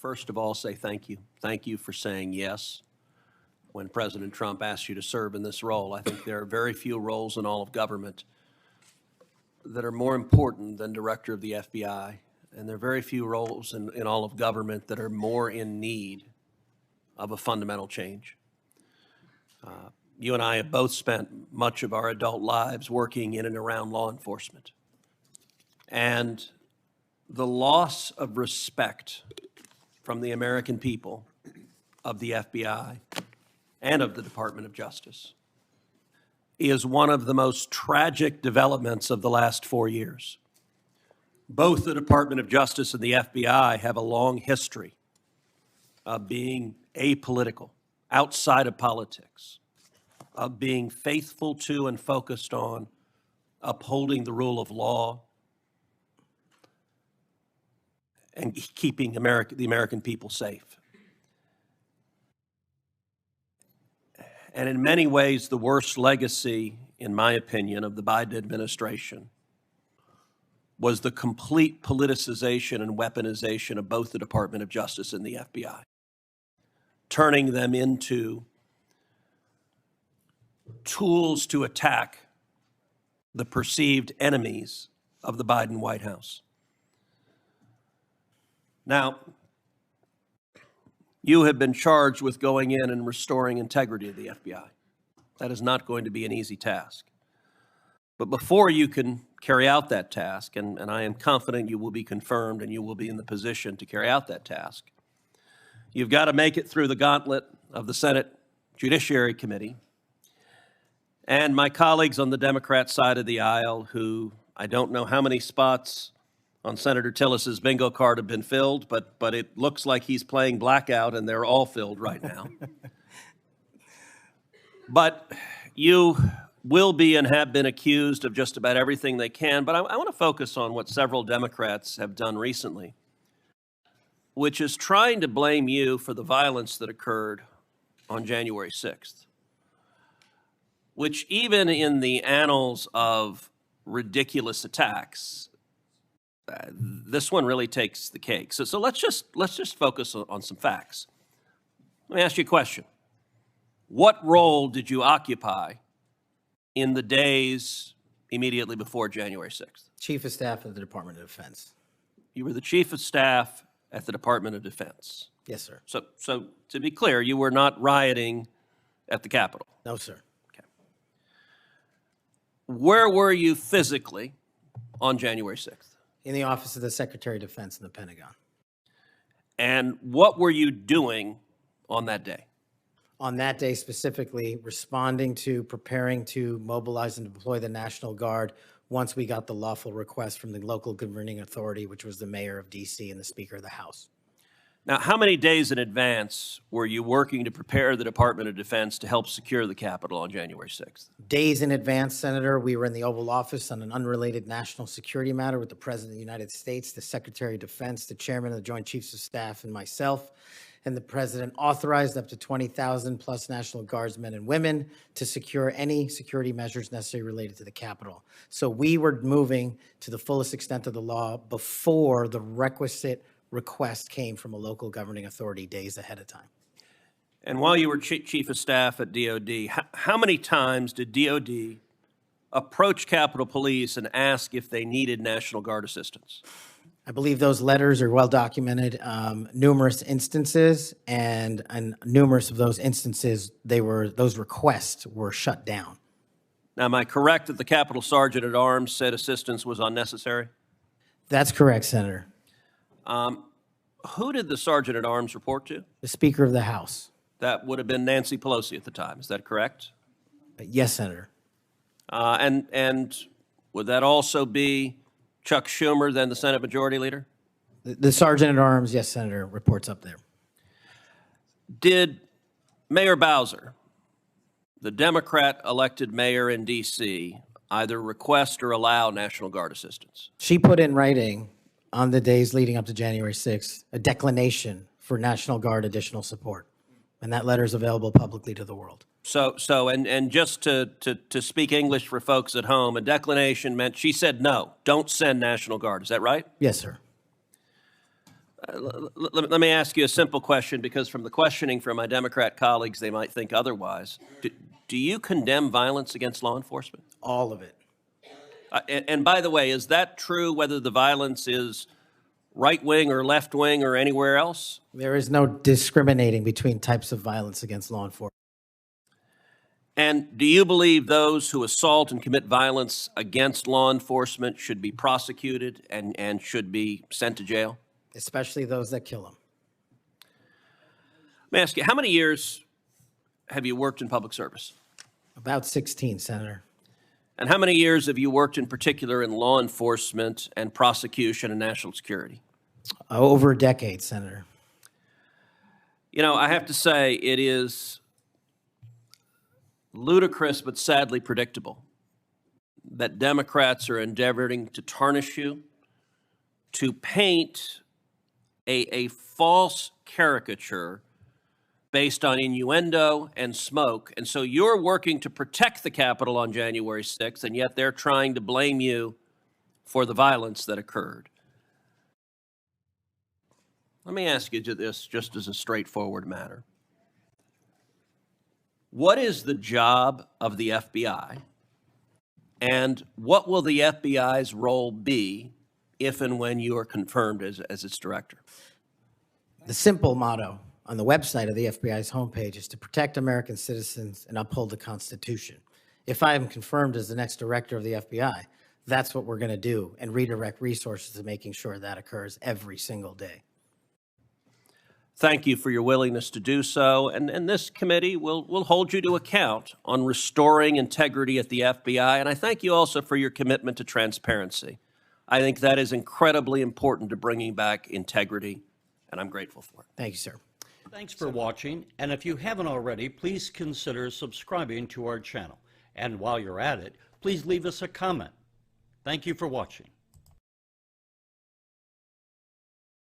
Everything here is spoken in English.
first of all, say thank you. Thank you for saying yes when President Trump asked you to serve in this role. I think there are very few roles in all of government that are more important than Director of the FBI, and there are very few roles in all of government that are more in need of a fundamental change. You and I have both spent much of our adult lives working in and around law enforcement. And the loss of respect from the American people of the FBI and of the Department of Justice is one of the most tragic developments of the last 4 years. Both the Department of Justice and the FBI have a long history of being apolitical, outside of politics, of being faithful to and focused on upholding the rule of law and keeping the American people safe. And in many ways, the worst legacy, in my opinion, of the Biden administration was the complete politicization and weaponization of both the Department of Justice and the FBI, turning them into tools to attack the perceived enemies of the Biden White House. Now, you have been charged with going in and restoring integrity of the FBI. That is not going to be an easy task. But before you can carry out that task, and I am confident you will be confirmed and you will be in the position to carry out that task, you've got to make it through the gauntlet of the Senate Judiciary Committee and my colleagues on the Democrat side of the aisle, who I don't know how many spots on Senator Tillis's bingo card have been filled, but it looks like he's playing blackout and they're all filled right now. But you will be and have been accused of just about everything they can, but I want to focus on what several Democrats have done recently, which is trying to blame you for the violence that occurred on January 6th, which even in the annals of ridiculous attacks, this one really takes the cake. So let's just focus on some facts. Let me ask you a question. What role did you occupy in the days immediately before January 6th? Chief of Staff of the Department of Defense. You were the Chief of Staff at the Department of Defense. Yes, sir. So to be clear, you were not rioting at the Capitol. No, sir. Okay. Where were you physically on January 6th? In the office of the Secretary of Defense in the Pentagon. And what were you doing on that day? On that day specifically, responding to preparing to mobilize and deploy the National Guard once we got the lawful request from the local governing authority, which was the mayor of D.C. and the Speaker of the House. Now, how many days in advance were you working to prepare the Department of Defense to help secure the Capitol on January 6th? Days in advance, Senator. We were in the Oval Office on an unrelated national security matter with the President of the United States, the Secretary of Defense, the Chairman of the Joint Chiefs of Staff, and myself. And the President authorized up to 20,000 plus National Guardsmen and women to secure any security measures necessary related to the Capitol. So we were moving to the fullest extent of the law before the requisite request came from a local governing authority days ahead of time. And while you were Chief of Staff at DOD, how many times did DOD approach Capitol Police and ask if they needed National Guard assistance? I believe those letters are well documented, numerous instances, and in numerous of those instances, those requests were shut down. Now, am I correct that the Capitol Sergeant at Arms said assistance was unnecessary? That's correct, Senator. Who did the Sergeant at Arms report to? The Speaker of the House. That would have been Nancy Pelosi at the time. Is that correct? Yes, Senator. And would that also be Chuck Schumer, then the Senate Majority Leader? The Sergeant at Arms, yes, Senator, reports up there. Did Mayor Bowser, the Democrat elected mayor in D.C., either request or allow National Guard assistance? She put in writing on the days leading up to January 6th, a declination for National Guard additional support. And that letter is available publicly to the world. So just to speak English for folks at home, a declination meant she said no, don't send National Guard. Is that right? Yes, sir. Let me ask you a simple question, because from the questioning from my Democrat colleagues, they might think otherwise. Do you condemn violence against law enforcement? All of it. And by the way, is that true whether the violence is right-wing or left-wing or anywhere else? There is no discriminating between types of violence against law enforcement. And do you believe those who assault and commit violence against law enforcement should be prosecuted and should be sent to jail? Especially those that kill them. Let me ask you, how many years have you worked in public service? About 16, Senator. And how many years have you worked in particular in law enforcement and prosecution and national security? Over a decade, Senator. You know, I have to say it is ludicrous but sadly predictable that Democrats are endeavoring to tarnish you, to paint a false caricature based on innuendo and smoke. And so you're working to protect the Capitol on January 6th, and yet they're trying to blame you for the violence that occurred. Let me ask you this just as a straightforward matter. What is the job of the FBI, and what will the FBI's role be if and when you are confirmed as its director? The simple motto on the website of the FBI's homepage is to protect American citizens and uphold the Constitution. If I am confirmed as the next director of the FBI, that's what we're going to do, and redirect resources to making sure that occurs every single day. Thank you for your willingness to do so, and this committee will hold you to account on restoring integrity at the FBI, and I thank you also for your commitment to transparency. I think that is incredibly important to bringing back integrity, and I'm grateful for it. Thank you, sir. Thanks for watching, and if you haven't already, please consider subscribing to our channel. And while you're at it, please leave us a comment. Thank you for watching.